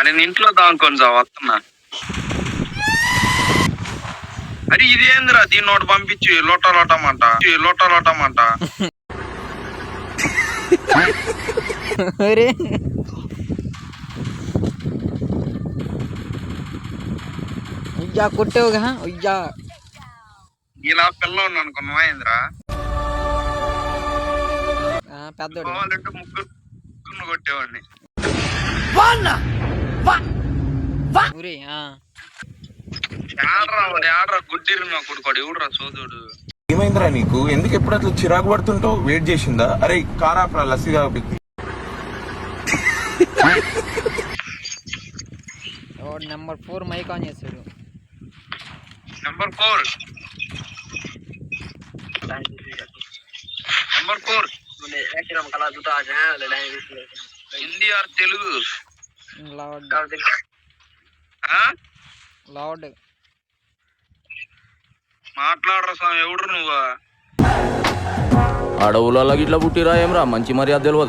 నేను ఇంట్లో దాంకొని వస్తున్నా. అరే ఇదేంద్రా దీన్ని ఒకటి పంపించి లోటమంట. కొట్టేవుగా అయ్యా ఇలా పిల్లలు అనుకున్నావా ఏంద్రా? పెద్దోడు ముగ్గురు కొట్టేవాడిని. ఆడరా గుడ్డిరు నా కొడుకోడు ఎవడురా సోదోడు. ఏమైందిరా నీకు? ఎందుకు ఎప్పుడు అట్లా చిరాకు పడుతుంటావు? వెయిట్ చేసిందా? అరే కారాపరా లస్సీ కాబట్టి. నెంబర్ 4 మైక్ ఆన్ చేస్తాడు. Number 4 Hindi or Telugu? Loud మాట్లాడరా స్వామి ఎవడు నువ్వు? అడవులలో ఇట్లా పుట్టిరా ఏమ్రా? మంచి మర్యాద తెలియదు.